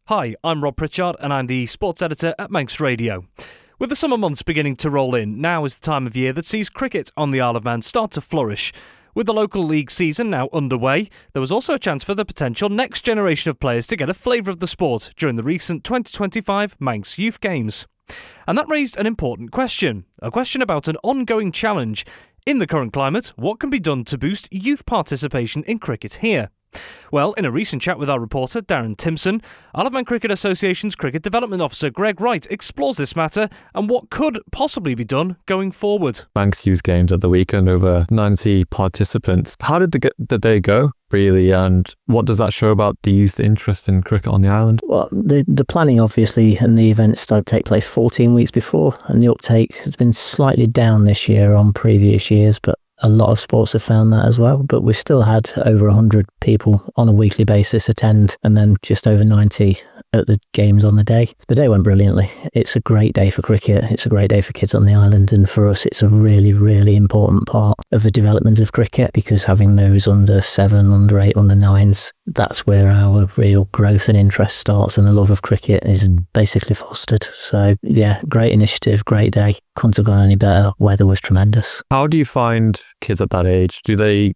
Hi, I'm Rob Pritchard and I'm the sports editor at Manx Radio. With the summer months beginning to roll in, now is the time of year that sees cricket on the Isle of Man start to flourish. With the local league season now underway, there was also a chance for the potential next generation of players to get a flavour of the sport during the recent 2025 Manx Youth Games. And that raised an important question, a question about an ongoing challenge. In the current climate, what can be done to boost youth participation in cricket here? Well, in a recent chat with our reporter, Darren Timson, Isle of Man Cricket Association's Cricket Development Officer Greig Wright explores this matter and what could possibly be done going forward. Manx Youth Games at the weekend, over 90 participants. How did the day go, really, and what does that show about the youth interest in cricket on the island? Well, the planning, obviously, and the events started to take place 14 weeks before, and the uptake has been slightly down this year on previous years, but a lot of sports have found that as well. But we still had over 100 people on a weekly basis attend, and then just over 90 at the games on the day. The day went brilliantly. It's a great day for cricket. It's a great day for kids on the island, and for us it's a really, really important part of the development of cricket, because having those under 7, under 8, under 9s, that's where our real growth and interest starts, and the love of cricket is basically fostered. So yeah, great initiative, great day. Couldn't have gone any better. Weather was tremendous. How do you find kids at that age? Do they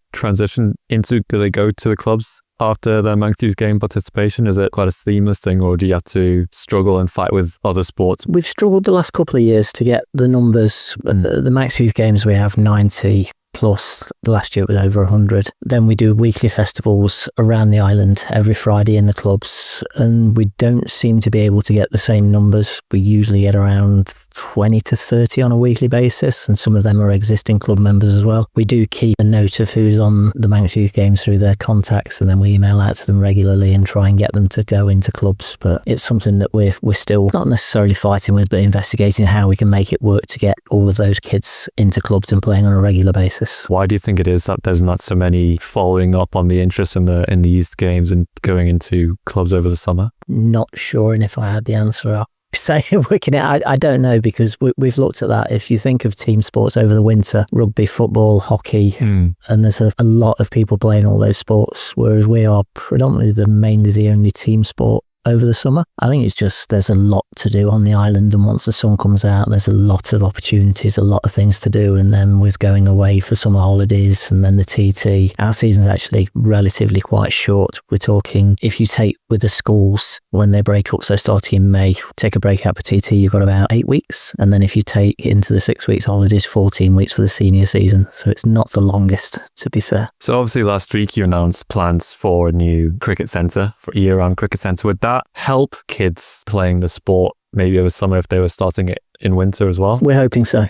go to the clubs after their Manx Youth Game participation? Is it quite a seamless thing, or do you have to struggle and fight with other sports? We've struggled the last couple of years to get the numbers. The Manx Youth Games, we have 90 plus. The last year it was over 100. Then we do weekly festivals around the island every Friday in the clubs, and we don't seem to be able to get the same numbers. We usually get around 20 to 30 on a weekly basis, and some of them are existing club members as well. We do keep a note of who's on the Manx Youth Games through their contacts, and then we email out to them regularly and try and get them to go into clubs. But it's something that we're still not necessarily fighting with, but investigating how we can make it work to get all of those kids into clubs and playing on a regular basis. Why do you think it is that there's not so many following up on the interest in the youth games and going into clubs over the summer? Not sure, and if I had the answer, I'll say I don't know, because we've looked at that. If you think of team sports over the winter, rugby, football, hockey, and there's a lot of people playing all those sports, whereas we are predominantly mainly the only team sport over the summer. I think it's just there's a lot to do on the island, and once the sun comes out there's a lot of opportunities, a lot of things to do. And then with going away for summer holidays and then the TT, our season's actually relatively quite short. We're talking, if you take with the schools when they break up, so starting in May, take a break out for TT, you've got about 8 weeks, and then if you take into the 6 weeks holidays, 14 weeks for the senior season. So it's not the longest, to be fair. So obviously last week you announced plans for a new cricket centre, for a year-round cricket centre. Would that help kids playing the sport maybe over summer if they were starting it in winter as well? We're hoping so.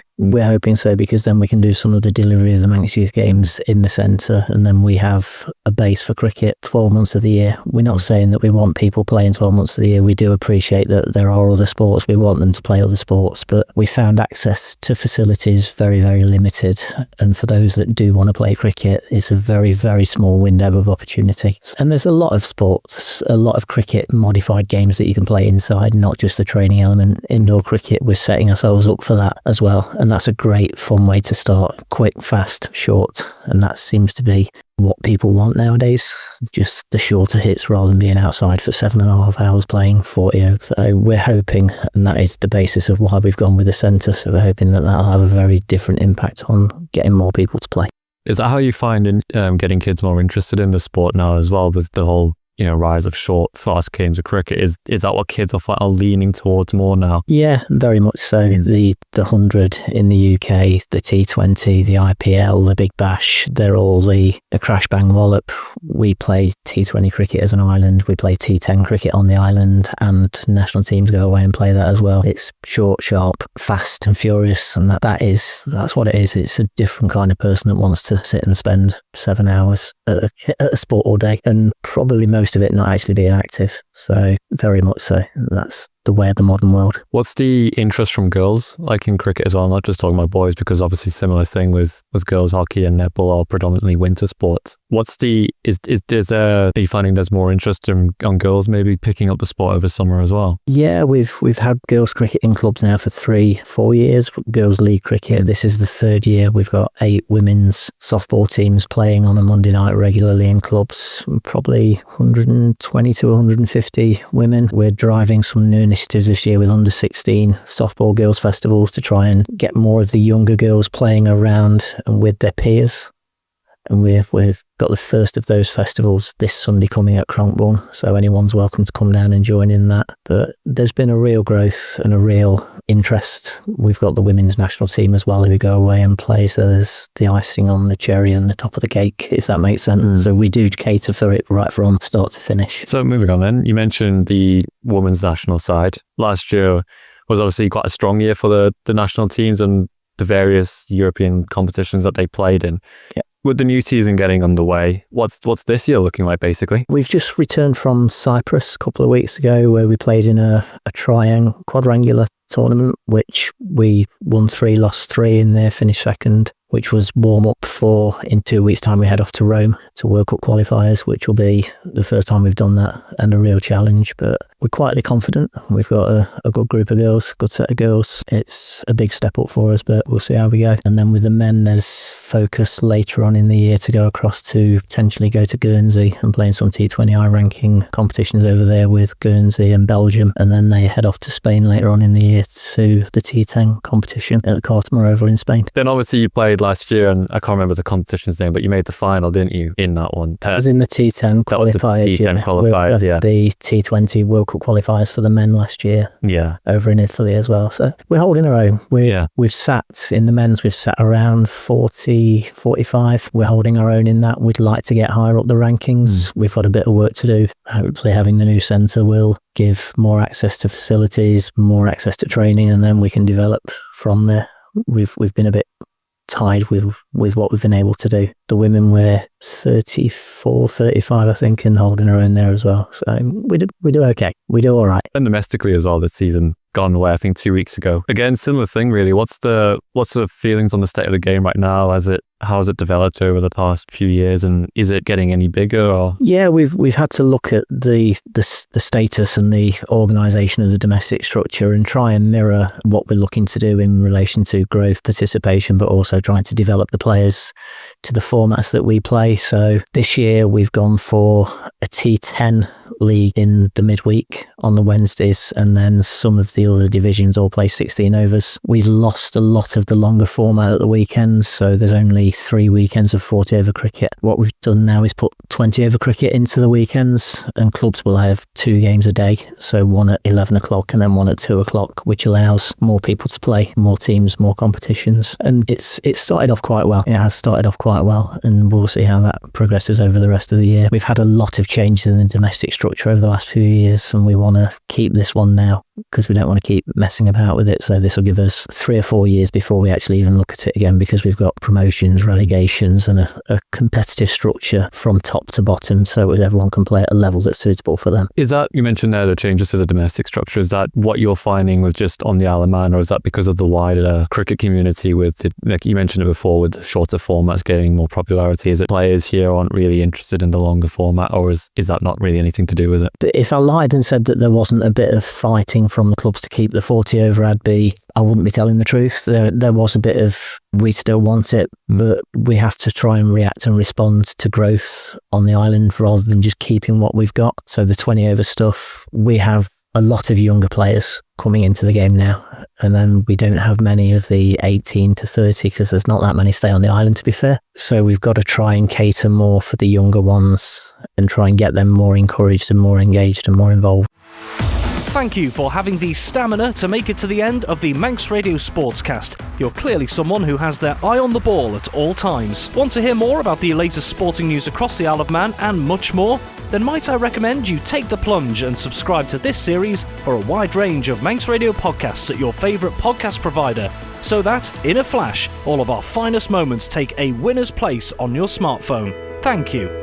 Because then we can do some of the delivery of the Manx Youth Games in the centre, and then we have a base for cricket 12 months of the year. We're not saying that we want people playing 12 months of the year. We do appreciate that there are other sports. We want them to play other sports, but we found access to facilities very, very limited. And for those that do want to play cricket, it's a very, very small window of opportunity. And there's a lot of sports, a lot of cricket modified games that you can play inside, not just the training element. Indoor cricket, we're setting ourselves up for that as well. And that's a great fun way to start. Quick, fast, short. And that seems to be what people want nowadays. Just the shorter hits rather than being outside for 7.5 hours playing 40 overs. So we're hoping, and that is the basis of why we've gone with the centre. So we're hoping that that'll have a very different impact on getting more people to play. Is that how you find getting kids more interested in the sport now as well, with the whole rise of short, fast games of cricket? Is that what kids are leaning towards more now? Yeah, very much so. The 100 in the UK, the T20, the IPL, the Big Bash, they're all the crash bang wallop. We play T20 cricket as an island. We play T10 cricket on the island, and national teams go away and play that as well. It's short, sharp, fast and furious, and that's what it is. It's a different kind of person that wants to sit and spend 7 hours at a sport all day, and probably most of it not actually being active. So very much so. That's the way of the modern world. What's the interest from girls like in cricket as well? I'm not just talking about boys, because obviously similar thing with girls hockey and netball are predominantly winter sports. Are you finding there's more interest on girls maybe picking up the sport over summer as well? Yeah, we've had girls cricket in clubs now for 3-4 years. Girls league cricket, this is the 3rd year. We've got 8 women's softball teams playing on a Monday night regularly in clubs. Probably 120 to 150 50 women. We're driving some new initiatives this year with under 16 softball girls festivals to try and get more of the younger girls playing around and with their peers. And we've got the first of those festivals this Sunday coming at Cronkbourne, so anyone's welcome to come down and join in that. But there's been a real growth and a real interest. We've got the women's national team as well who go away and play, so there's the icing on the cherry and the top of the cake, if that makes sense. So we do cater for it right from start to finish. So moving on then, you mentioned the women's national side. Last year was obviously quite a strong year for the national teams and the various European competitions that they played in. Yeah. With the new season getting underway, what's this year looking like, basically? We've just returned from Cyprus a couple of weeks ago, where we played in a quadrangular tournament, which we won 3, lost 3 in there, finished second, which was warm up for, in 2 weeks' time, we head off to Rome to World Cup qualifiers, which will be the first time we've done that and a real challenge. But we're quietly confident. We've got a good group of girls, good set of girls. It's a big step up for us, but we'll see how we go. And then with the men, there's focus later on in the year to go across to potentially go to Guernsey and play in some T20I ranking competitions over there with Guernsey and Belgium. And then they head off to Spain later on in the year to the T10 competition at the Cartama Oval in Spain. Then obviously you played last year, and I can't remember the competition's name, but you made the final, didn't you, in that one? It was in the T10 qualifiers. The T20 World Cup qualifiers for the men last year. Yeah. Over in Italy as well. So we're holding our own. We've sat, in the men's, we've sat around 40, 45. We're holding our own in that. We'd like to get higher up the rankings. We've got a bit of work to do. Hopefully having the new centre will give more access to facilities, more access to training, and then we can develop from there. We've been a bit tied with what we've been able to do. The women were 34, 35, I think, and holding our own there as well. So we do okay. We do all right. And domestically as well this season. Gone away, I think 2 weeks ago. Again, similar thing really. What's the feelings on the state of the game right now? How has it developed over the past few years, and is it getting any bigger? Or yeah, we've had to look at the status and the organisation of the domestic structure and try and mirror what we're looking to do in relation to growth, participation, but also trying to develop the players to the formats that we play. So this year we've gone for a T10 league in the midweek on the Wednesdays, and then some of the other divisions all play 16 overs. We've lost a lot of the longer format at the weekends, so there's only 3 weekends of 40 over cricket. What we've done now is put 20 over cricket into the weekends, and clubs will have 2 games a day, so one at 11 o'clock and then one at 2 o'clock, which allows more people to play, more teams, more competitions. And it's started off quite well. It has started off quite well, and we'll see how that progresses over the rest of the year. We've had a lot of changes in the domestic structure over the last few years, and we want to keep this one now because we don't want to keep messing about with it. So this will give us 3 or 4 years before we actually even look at it again, because we've got promotions, relegations, and a competitive structure from top to bottom, so everyone can play at a level that's suitable for them. Is that, you mentioned there the changes to the domestic structure, is that what you're finding with just on the Isle of Man, or is that because of the wider cricket community with, like you mentioned it before, with shorter formats gaining more popularity? Is it players here aren't really interested in the longer format, or is that not really anything to do with it? If I lied and said that there wasn't a bit of fighting from the clubs to keep the 40 over, I wouldn't be telling the truth. There was a bit of, we still want it, but we have to try and react and respond to growth on the island rather than just keeping what we've got. So the 20 over stuff, we have a lot of younger players coming into the game now, and then we don't have many of the 18 to 30 because there's not that many stay on the island, to be fair. So we've got to try and cater more for the younger ones and try and get them more encouraged and more engaged and more involved. Thank you for having the stamina to make it to the end of the Manx Radio Sportscast. You're clearly someone who has their eye on the ball at all times. Want to hear more about the latest sporting news across the Isle of Man and much more? Then might I recommend you take the plunge and subscribe to this series or a wide range of Manx Radio podcasts at your favourite podcast provider, so that, in a flash, all of our finest moments take a winner's place on your smartphone. Thank you.